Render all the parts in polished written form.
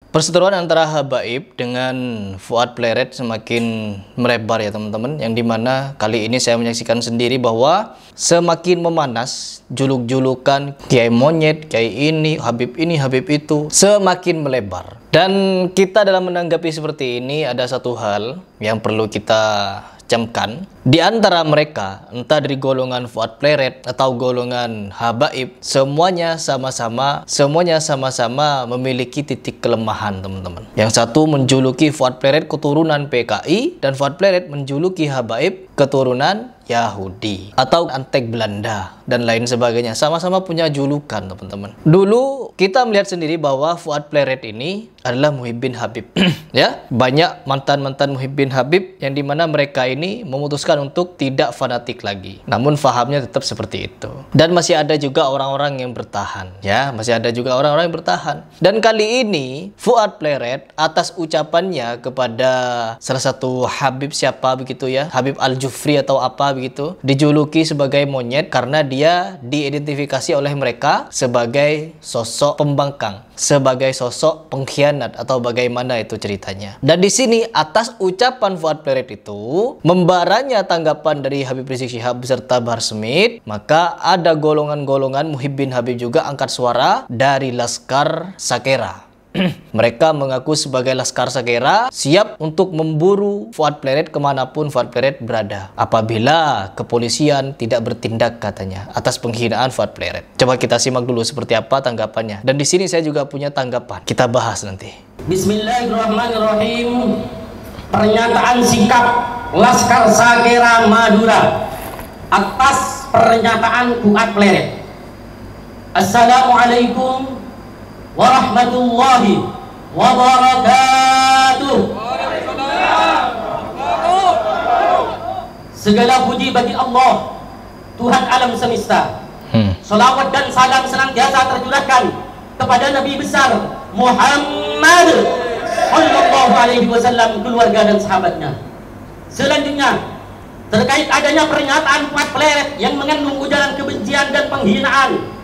Perseteruan antara Habaib dengan Fuad Pleret semakin melebar ya teman-teman, yang dimana kali ini saya menyaksikan sendiri bahwa semakin memanas juluk-julukan Kiai Monyet, Kiai ini, Habib itu semakin melebar. Dan kita dalam menanggapi seperti ini ada satu hal yang perlu kita camkan. Di antara mereka, entah dari golongan Fuad Pleret atau golongan Habaib, semuanya sama-sama memiliki titik kelemahan teman-teman. Yang satu menjuluki Fuad Pleret keturunan PKI dan Fuad Pleret menjuluki Habaib keturunan Yahudi atau antek Belanda dan lain sebagainya. Sama-sama punya julukan teman-teman. Dulu kita melihat sendiri bahwa Fuad Pleret ini adalah Muhibbin Habib. Ya, banyak mantan-mantan Muhibbin Habib yang dimana mereka ini memutuskan untuk tidak fanatik lagi. Namun fahamnya tetap seperti itu. Dan masih ada juga orang-orang yang bertahan. Ya, masih ada juga orang-orang yang bertahan. Dan kali ini Fuad Pleret atas ucapannya kepada salah satu Habib siapa begitu ya, Habib Al-Jufri atau apa begitu, dijuluki sebagai monyet karena dia diidentifikasi oleh mereka sebagai sosok pembangkang, sebagai sosok pengkhianat atau bagaimana itu ceritanya. Dan di sini atas ucapan Fuad Pleret itu membaranya tanggapan dari Habib Rizik Syihab beserta Bahar Smith, maka ada golongan-golongan Muhibbin Habib juga angkat suara dari Laskar Sakera. Mereka mengaku sebagai Laskar Sakera siap untuk memburu Fuad Pleret kemanapun Fuad Pleret berada apabila kepolisian tidak bertindak katanya atas penghinaan Fuad Pleret. Coba kita simak dulu seperti apa tanggapannya. Dan di sini saya juga punya tanggapan. Kita bahas nanti. Bismillahirrahmanirrahim. Pernyataan sikap Laskar Sakera Madura atas pernyataan Fuad Pleret. Assalamualaikum warahmatullahi wabarakatuh. Segala puji bagi Allah, Tuhan alam semesta. Salawat dan salam senantiasa tercurahkan kepada Nabi besar Muhammad sallallahu alaihi wasallam, keluarga dan sahabatnya. Selanjutnya, terkait adanya pernyataan Fuad Pleret yang mengandung ujaran kebencian dan penghinaan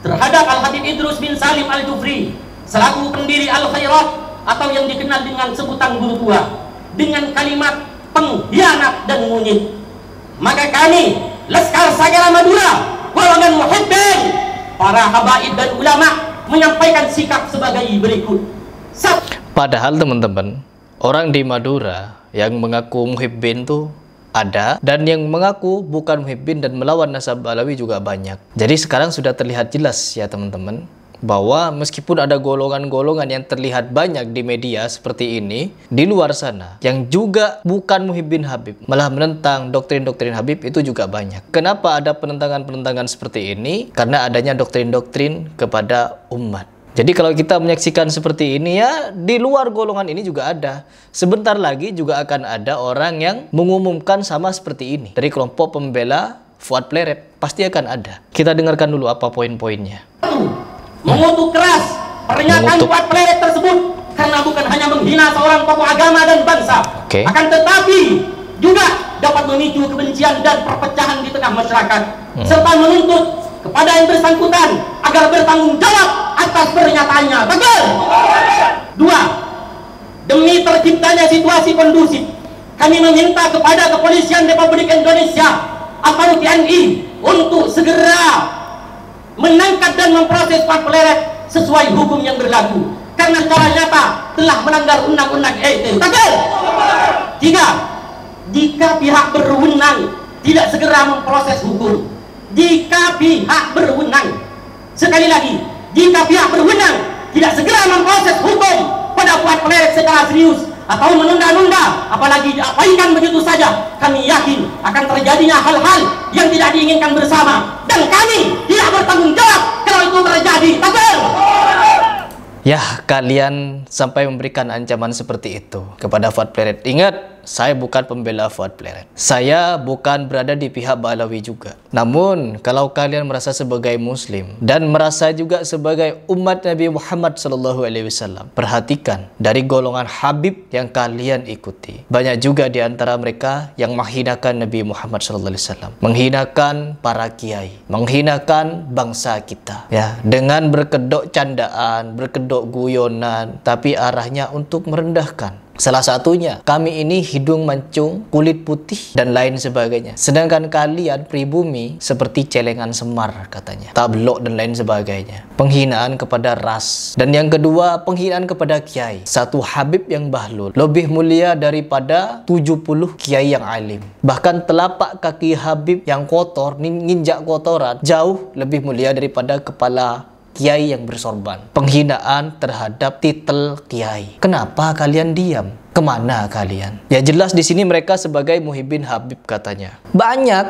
terhadap Al-Habib Idrus bin Salim Al-Jufri selaku pendiri Al-Khairat atau yang dikenal dengan sebutan guru tua dengan kalimat pengkhianat dan monyet, maka kami Laskar Sakera Madura, golongan Muhibbin, para habaib dan ulama menyampaikan sikap sebagai berikut. Padahal teman-teman, orang di Madura yang mengaku Muhibbin tuh ada, dan yang mengaku bukan Muhibbin dan melawan nasab Alawi juga banyak. Jadi sekarang sudah terlihat jelas ya teman-teman, bahwa meskipun ada golongan-golongan yang terlihat banyak di media seperti ini, di luar sana yang juga bukan Muhibbin Habib malah menentang doktrin-doktrin Habib itu juga banyak. Kenapa ada penentangan-penentangan seperti ini? Karena adanya doktrin-doktrin kepada umat. Jadi kalau kita menyaksikan seperti ini ya, di luar golongan ini juga ada. Sebentar lagi juga akan ada orang yang mengumumkan sama seperti ini. Dari kelompok pembela Fuad Pleret pasti akan ada. Kita dengarkan dulu apa poin-poinnya. Mengutuk keras pernyataan Fuad Pleret tersebut karena bukan hanya menghina seorang tokoh agama dan bangsa, akan tetapi juga dapat memicu kebencian dan perpecahan di tengah masyarakat, serta menuntut kepada yang bersangkutan agar bertanggung jawab atas pernyataannya. Betul. 2. Demi terciptanya situasi kondusif, kami meminta kepada Kepolisian Republik Indonesia atau TNI untuk segera menangkap dan memproses Fuad Pleret sesuai hukum yang berlaku karena secara nyata telah melanggar undang-undang ITE. Betul. 3. Jika pihak berwenang tidak segera memproses hukum, jika pihak berwenang, sekali lagi, jika pihak berwenang tidak segera memproses hukum pada Fuad Pleret secara serius atau menunda-nunda, apalagi diabaikan begitu saja, kami yakin akan terjadinya hal-hal yang tidak diinginkan bersama, dan kami tidak bertanggung jawab kalau itu terjadi. Betul. Ya, kalian sampai memberikan ancaman seperti itu kepada Fuad Pleret. Ingat, saya bukan pembela Fuad Pleret. Saya bukan berada di pihak Ba'alawi juga. Namun, kalau kalian merasa sebagai Muslim dan merasa juga sebagai umat Nabi Muhammad SAW, perhatikan dari golongan Habib yang kalian ikuti. Banyak juga di antara mereka yang menghinakan Nabi Muhammad SAW, menghinakan para kiai, menghinakan bangsa kita, ya, dengan berkedok candaan, berkedok guyonan, tapi arahnya untuk merendahkan. Salah satunya, kami ini hidung mancung, kulit putih, dan lain sebagainya. Sedangkan kalian pribumi seperti celengan semar katanya, tablok dan lain sebagainya. Penghinaan kepada ras. Dan yang kedua, penghinaan kepada kiai. Satu Habib yang bahlul lebih mulia daripada 70 kiai yang alim. Bahkan telapak kaki Habib yang kotor, nginjak kotoran, jauh lebih mulia daripada kepala kiai yang bersorban. Penghinaan terhadap titel kiai. Kenapa kalian diam? Kemana kalian? Ya jelas di sini mereka sebagai muhibbin Habib katanya. Banyak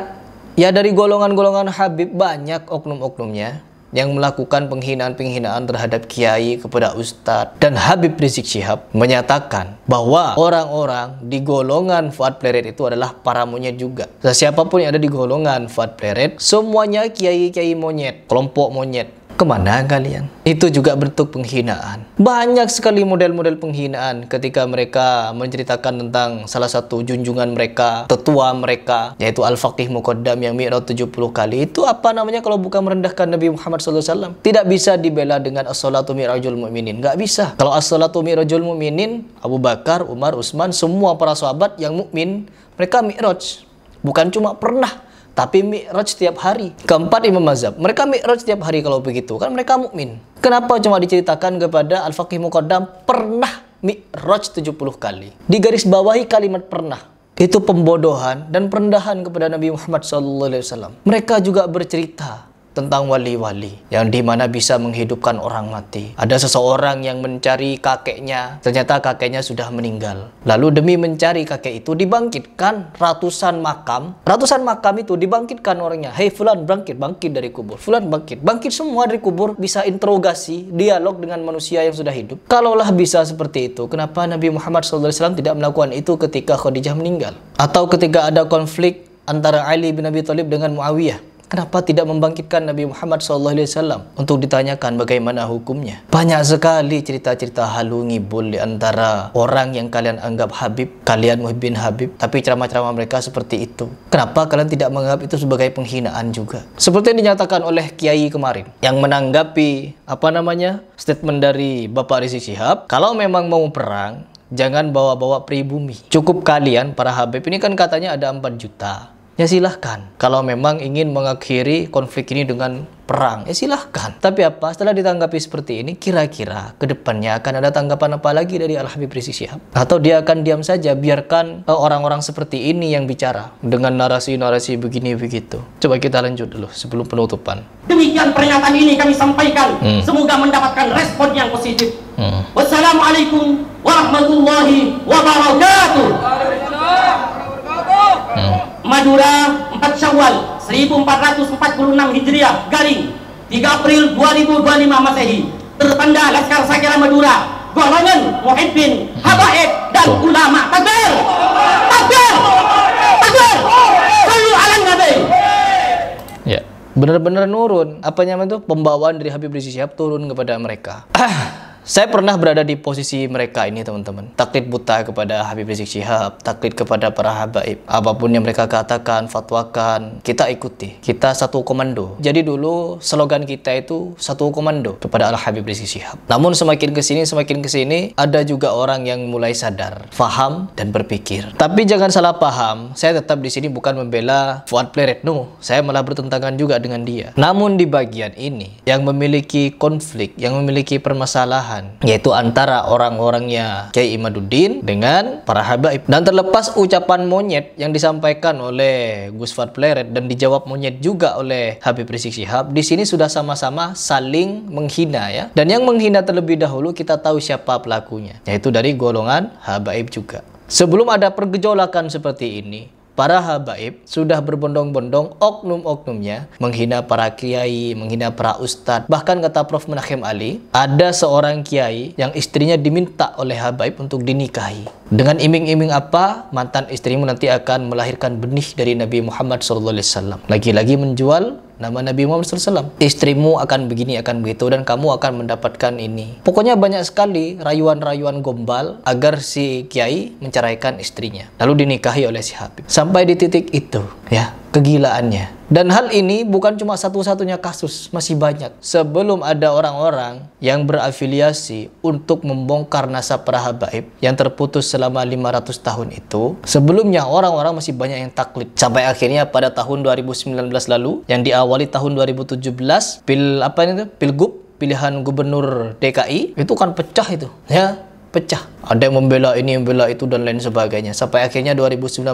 ya dari golongan-golongan Habib, banyak oknum-oknumnya yang melakukan penghinaan-penghinaan terhadap kiai, kepada ustadz. Dan Habib Rizik Syihab menyatakan bahwa orang-orang di golongan Fuad Pleret itu adalah para monyet juga. Siapapun yang ada di golongan Fuad Pleret, semuanya kiai-kiai monyet, kelompok monyet. Kemana kalian? Itu juga bentuk penghinaan. Banyak sekali model-model penghinaan ketika mereka menceritakan tentang salah satu junjungan mereka, tetua mereka, yaitu Al-Faqih Muqaddam yang mi'raj 70 kali. Itu apa namanya kalau bukan merendahkan Nabi Muhammad SAW? Tidak bisa dibela dengan as-salatu mi'rajul mu'minin. Nggak bisa. Kalau as-salatu mi'rajul mu'minin, Abu Bakar, Umar, Utsman, semua para sahabat yang mukmin, mereka mi'raj. Bukan cuma pernah, tapi mi'raj setiap hari. Keempat Imam Mazhab, mereka mi'raj setiap hari kalau begitu, kan mereka mukmin. Kenapa cuma diceritakan kepada Al-Faqih Muqaddam pernah mi'raj 70 kali? Digaris bawahi kalimat pernah. Itu pembodohan dan perendahan kepada Nabi Muhammad SAW. Mereka juga bercerita tentang wali-wali yang dimana bisa menghidupkan orang mati. Ada seseorang yang mencari kakeknya, ternyata kakeknya sudah meninggal. Lalu demi mencari kakek itu dibangkitkan ratusan makam. Ratusan makam itu dibangkitkan orangnya. Hei fulan, bangkit dari kubur. Fulan bangkit semua dari kubur, bisa interogasi, dialog dengan manusia yang sudah hidup. Kalaulah bisa seperti itu, kenapa Nabi Muhammad SAW tidak melakukan itu ketika Khadijah meninggal? Atau ketika ada konflik antara Ali bin Abi Thalib dengan Muawiyah? Kenapa tidak membangkitkan Nabi Muhammad SAW untuk ditanyakan bagaimana hukumnya? Banyak sekali cerita-cerita halu ngibul di antara orang yang kalian anggap Habib, kalian muhibbin Habib, tapi ceramah-ceramah mereka seperti itu. Kenapa kalian tidak menganggap itu sebagai penghinaan juga? Seperti yang dinyatakan oleh Kiai kemarin, yang menanggapi statement dari Bapak Rizik Syihab, kalau memang mau perang, jangan bawa-bawa pribumi. Cukup kalian, para Habib, ini kan katanya ada 4 juta. Ya silahkan. Kalau memang ingin mengakhiri konflik ini dengan perang, ya silahkan. Tapi apa? Setelah ditanggapi seperti ini, kira-kira kedepannya akan ada tanggapan apa lagi dari Al-Habib Rizik Syihab? Atau dia akan diam saja, biarkan orang-orang seperti ini yang bicara dengan narasi-narasi begini begitu? Coba kita lanjut dulu sebelum penutupan. Demikian pernyataan ini kami sampaikan. Semoga mendapatkan respon yang positif. Wassalamualaikum warahmatullahi wabarakatuh. Madura 4 Syawal 1446 Hijriah garing 3 April 2025 Masehi, tertanda Laskar Sakera Madura, golongan muhibbin habaib dan ulama. Takbir! Takbir! Takbir! Sallu ala Nabi. Ya, benar-benar nurun. Apa namanya itu? Pembawaan dari Habib Rizik Syihab turun kepada mereka. Saya pernah berada di posisi mereka ini, teman-teman. Taklid buta kepada Habib Rizik Syihab, taklid kepada para habaib. Apapun yang mereka katakan, fatwakan, kita ikuti. Kita satu komando. Jadi dulu slogan kita itu satu komando kepada Al-Habib Rizik Syihab. Namun semakin kesini, ada juga orang yang mulai sadar, faham, dan berpikir. Tapi jangan salah paham, saya tetap di sini bukan membela Fuad Pleret. No, saya malah bertentangan juga dengan dia. Namun di bagian ini, yang memiliki konflik, yang memiliki permasalahan, yaitu antara orang-orangnya Kiai Imaduddin dengan para habaib. Dan terlepas ucapan monyet yang disampaikan oleh Gus Fuad Pleret dan dijawab monyet juga oleh Habib Rizik Syihab, di sini sudah sama-sama saling menghina ya. Dan yang menghina terlebih dahulu kita tahu siapa pelakunya, yaitu dari golongan habaib juga. Sebelum ada pergejolakan seperti ini, para habaib sudah berbondong-bondong oknum-oknumnya menghina para kiai, menghina para ustadz. Bahkan kata Prof. Menachem Ali, ada seorang kiai yang istrinya diminta oleh habaib untuk dinikahi. Dengan iming-iming apa? Mantan istrimu nanti akan melahirkan benih dari Nabi Muhammad SAW. Lagi-lagi menjual nama Nabi Muhammad SAW. Istrimu akan begini, akan begitu, dan kamu akan mendapatkan ini. Pokoknya banyak sekali rayuan-rayuan gombal agar si kiai menceraikan istrinya, lalu dinikahi oleh si habib. Sampai di titik itu, ya, kegilaannya. Dan hal ini bukan cuma satu-satunya kasus, masih banyak. Sebelum ada orang-orang yang berafiliasi untuk membongkar nasab para habaib yang terputus selama 500 tahun itu, sebelumnya orang-orang masih banyak yang taklid. Sampai akhirnya pada tahun 2019 lalu, yang diawali tahun 2017, Pilgub, pilihan gubernur DKI, itu kan pecah itu, ya. Pecah. Ada yang membela ini, membela itu, dan lain sebagainya. Sampai akhirnya 2019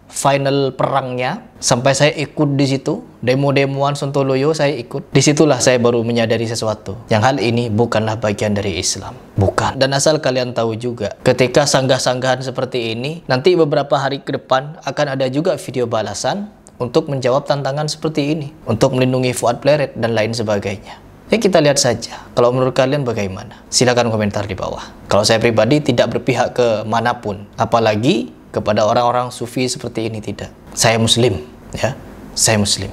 final perangnya. Sampai saya ikut di situ, demo-demoan Sontoloyo saya ikut. Disitulah saya baru menyadari sesuatu. Yang hal ini bukanlah bagian dari Islam. Bukan. Dan asal kalian tahu juga, ketika sanggah-sanggahan seperti ini, nanti beberapa hari ke depan akan ada juga video balasan untuk menjawab tantangan seperti ini, untuk melindungi Fuad Pleret dan lain sebagainya. Ya, kita lihat saja. Kalau menurut kalian bagaimana? Silakan komentar di bawah. Kalau saya pribadi tidak berpihak ke manapun, apalagi kepada orang-orang sufi seperti ini, tidak. Saya muslim, ya. Saya muslim.